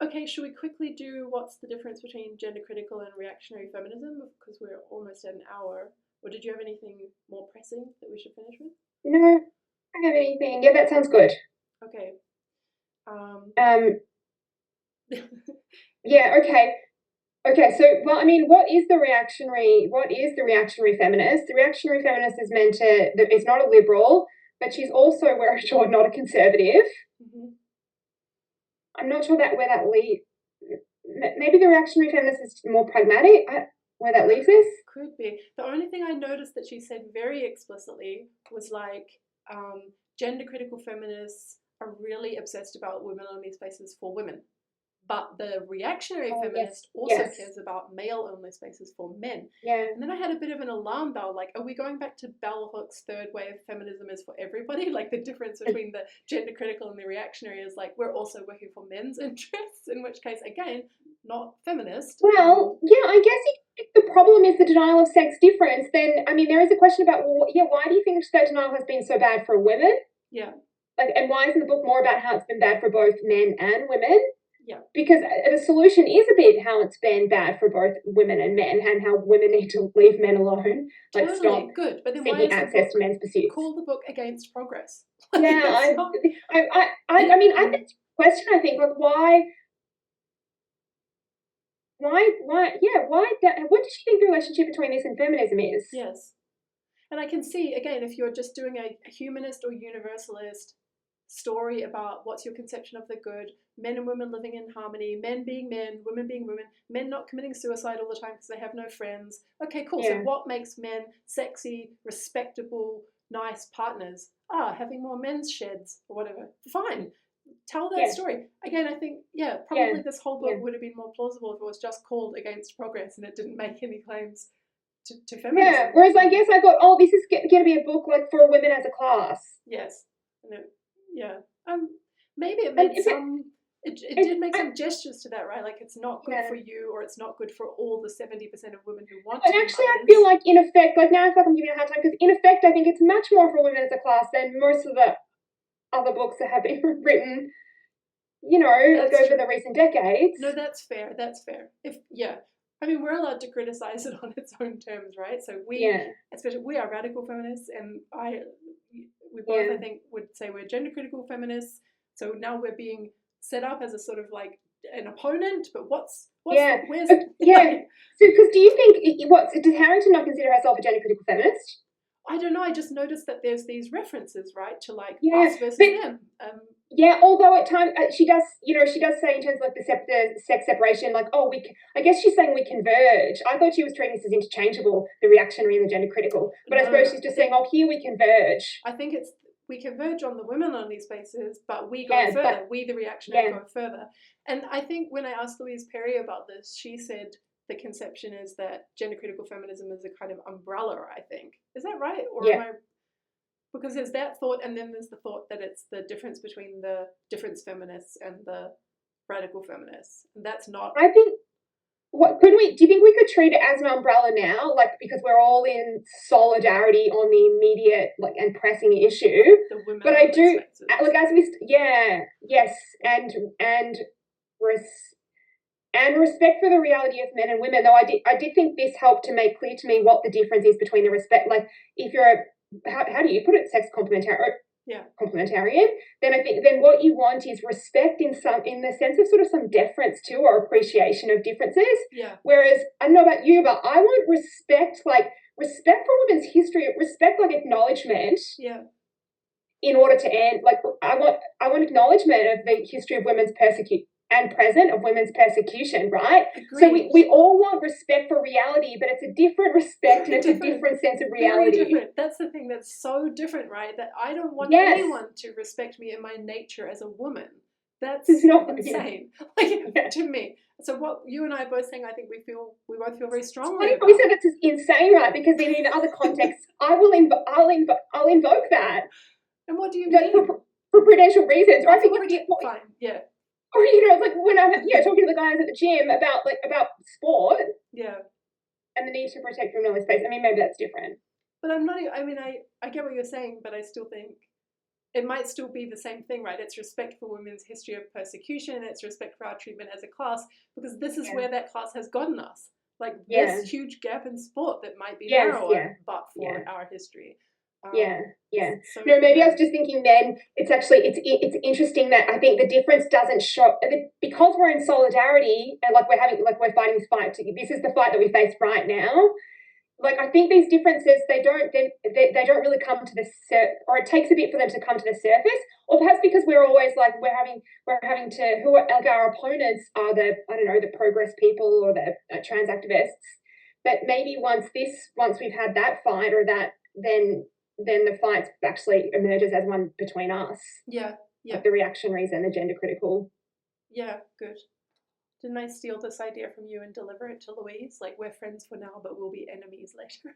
Speaker 1: Okay, should we quickly do what's the difference between gender critical and reactionary feminism? Because we're almost at an hour. Or did you have anything more pressing that we should finish with?
Speaker 2: No, I don't have anything. Yeah, that sounds good.
Speaker 1: Okay.
Speaker 2: Yeah, okay. Okay, so, well, I mean, what is the reactionary feminist? The reactionary feminist is meant to, it's not a liberal, but she's also, we're sure, not a conservative. Mm-hmm. I'm not sure where that leads. Maybe the reactionary feminist is more pragmatic, where that leaves us?
Speaker 1: Could be. The only thing I noticed that she said very explicitly was like, gender critical feminists are really obsessed about women-only spaces for women. But the reactionary feminist also cares about male-only spaces for men.
Speaker 2: Yeah.
Speaker 1: And then I had a bit of an alarm bell, like, are we going back to bell hooks' third way of feminism is for everybody? Like the difference between the gender critical and the reactionary is like, we're also working for men's interests, in which case, again, not feminist.
Speaker 2: Well, yeah, I guess if the problem is the denial of sex difference, then, I mean, there is a question about, why do you think that denial has been so bad for women?
Speaker 1: Yeah.
Speaker 2: Like, and why isn't the book more about how it's been bad for both men and women?
Speaker 1: Yeah.
Speaker 2: Because the solution is a bit how it's been bad for both women and men, and how women need to leave men alone. Like,
Speaker 1: totally,
Speaker 2: stop
Speaker 1: good. But then
Speaker 2: seeking access to men's pursuits.
Speaker 1: Call the book Against Progress.
Speaker 2: I mean, I think question. I think, like, why? What does she think the relationship between this and feminism is?
Speaker 1: Yes. And I can see, again, if you're just doing a humanist or universalist story about what's your conception of the good, men and women living in harmony, men being men, women being women, men not committing suicide all the time because they have no friends. Okay, cool. So what makes men sexy, respectable, nice partners? Having more men's sheds or whatever. Fine. Tell that story. Again, I think, probably this whole book would have been more plausible if it was just called Against Progress and it didn't make any claims to feminism.
Speaker 2: Yeah, whereas I guess I thought, this is going to be a book like for women as a class.
Speaker 1: Yes. Yeah. Maybe it made it did make some gestures to that, right? Like, it's not good for you, or it's not good for all the 70% of women who want to.
Speaker 2: And actually, I feel like, in effect, like, now I feel like I'm giving it a hard time, because in effect, I think it's much more for women as a class than most of the other books that have been written, over the recent decades.
Speaker 1: No, that's fair. I mean, we're allowed to criticize it on its own terms, right? So especially we are radical feminists, and we both, I think, would say we're gender critical feminists. So now we're being set up as a sort of like an opponent, but where's
Speaker 2: So, because do you think, does Harrington not consider herself a gender critical feminist?
Speaker 1: I don't know. I just noticed that there's these references, right, to like us versus them.
Speaker 2: Although at times she does say in terms of like the sex separation, like, I guess she's saying we converge. I thought she was treating this as interchangeable, the reactionary and the gender critical. But I suppose she's just saying, here we converge.
Speaker 1: I think we converge on the women-only spaces, but we go further. We, the reactionary, go further. And I think when I asked Louise Perry about this, she said the conception is that gender critical feminism is a kind of umbrella, I think. Is that right? Or am I... Because there's that thought, and then there's the thought that it's the difference between the difference feminists and the radical feminists. And that's not.
Speaker 2: I think, do you think we could treat it as an umbrella now, like, because we're all in solidarity on the immediate, like, and pressing issue?
Speaker 1: The women.
Speaker 2: But I do, like, as we, yes, and respect for the reality of men and women. Though I did think this helped to make clear to me what the difference is between the respect, like, if you're how do you put it, sex complementarian, then I think then what you want is respect in the sense of sort of some deference to or appreciation of differences.
Speaker 1: Yeah.
Speaker 2: Whereas I don't know about you, but I want respect for women's history, respect, like, acknowledgement.
Speaker 1: Yeah.
Speaker 2: In order to end, like, I want acknowledgement of the history of women's present of women's persecution, right?
Speaker 1: Agreed.
Speaker 2: So we all want respect for reality, but it's a different respect and it's a different sense of reality.
Speaker 1: Very different. That's the thing that's so different, right? That I don't want anyone to respect me in my nature as a woman. That's not insane. Like, to me. So what you and I are both saying, I think we both feel very strongly about.
Speaker 2: We said it's insane, right? Because in other contexts, I'll invoke that.
Speaker 1: And what do you mean?
Speaker 2: For prudential reasons. Or I think
Speaker 1: fine, yeah.
Speaker 2: Or, like, when I'm talking to the guys at the gym about sport.
Speaker 1: Yeah.
Speaker 2: And the need to protect your knowledge space. I mean, maybe that's different.
Speaker 1: But I get what you're saying, but I still think it might still be the same thing, right? It's respect for women's history of persecution. It's respect for our treatment as a class, because this is where that class has gotten us. Like, this huge gap in sport that might be narrower, but for our history.
Speaker 2: So, no, maybe I was just thinking then it's interesting that I think the difference doesn't show because we're in solidarity and we're fighting this fight. This is the fight that we face right now. Like, I think these differences, they don't really come to the or it takes a bit for them to come to the surface, or perhaps because we're always like we're having to like our opponents are the progress people or the trans activists. But maybe once we've had that fight or that then the fight actually emerges as one between us.
Speaker 1: Yeah.
Speaker 2: Like the reactionaries and the gender critical.
Speaker 1: Yeah, good. Didn't I steal this idea from you and deliver it to Louise? Like, we're friends for now, but we'll be enemies later.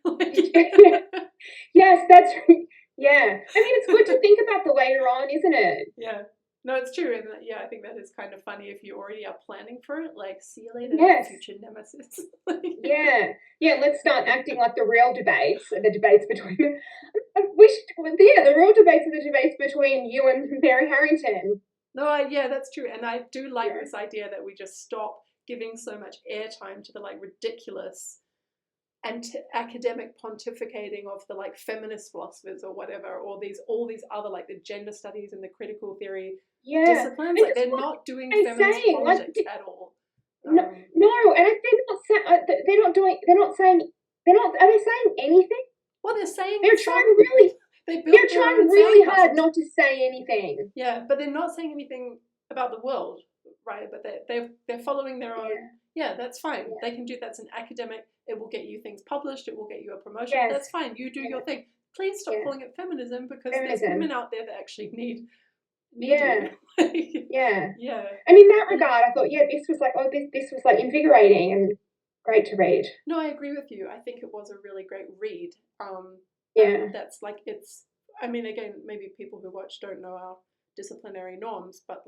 Speaker 2: Yes, that's yeah. I mean, it's good to think about the later on, isn't it?
Speaker 1: Yeah. No, it's true. And I think that is kind of funny if you already are planning for it. Like, see you later, future nemesis.
Speaker 2: Let's start acting like the real debates, the debates between. The real debates are the debates between you and Mary Harrington.
Speaker 1: No, that's true. And I do like this idea that we just stop giving so much airtime to the ridiculous and academic pontificating of the feminist philosophers or whatever, or all these other the gender studies and the critical theory disciplines. They're not doing feminist politics at all.
Speaker 2: No, and they're not saying are they saying anything?
Speaker 1: Well, they're saying
Speaker 2: they're trying really hard not to say anything.
Speaker 1: Yeah, but they're not saying anything about the world, right? But they're following their own. Yeah, that's fine. They can do that's an academic. It will get you things published. It will get you a promotion.
Speaker 2: Yes.
Speaker 1: That's fine. You do your thing. Please stop calling it feminism, because there's women out there that actually need you.
Speaker 2: And in that regard, I thought, this was this was invigorating and great to read.
Speaker 1: No, I agree with you. I think it was a really great read. That's it's. I mean, again, maybe people who watch don't know our disciplinary norms, but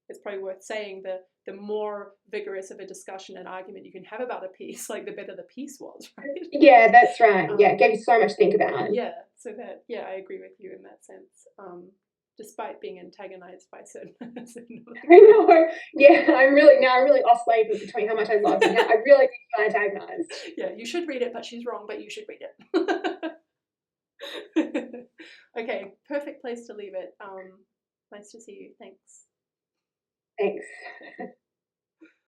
Speaker 1: it's probably worth saying that the more vigorous of a discussion and argument you can have about a piece, the better the piece was, right?
Speaker 2: Yeah, that's right. It gave you so much to think about.
Speaker 1: Yeah, so that I agree with you in that sense. Despite being antagonized by certain.
Speaker 2: I know. Yeah, I'm really oscillating between how much I love and how I really feel antagonized.
Speaker 1: Yeah, you should read it, but she's wrong. But you should read it. Okay, perfect place to leave it. Nice to see you. Thanks.
Speaker 2: Thanks.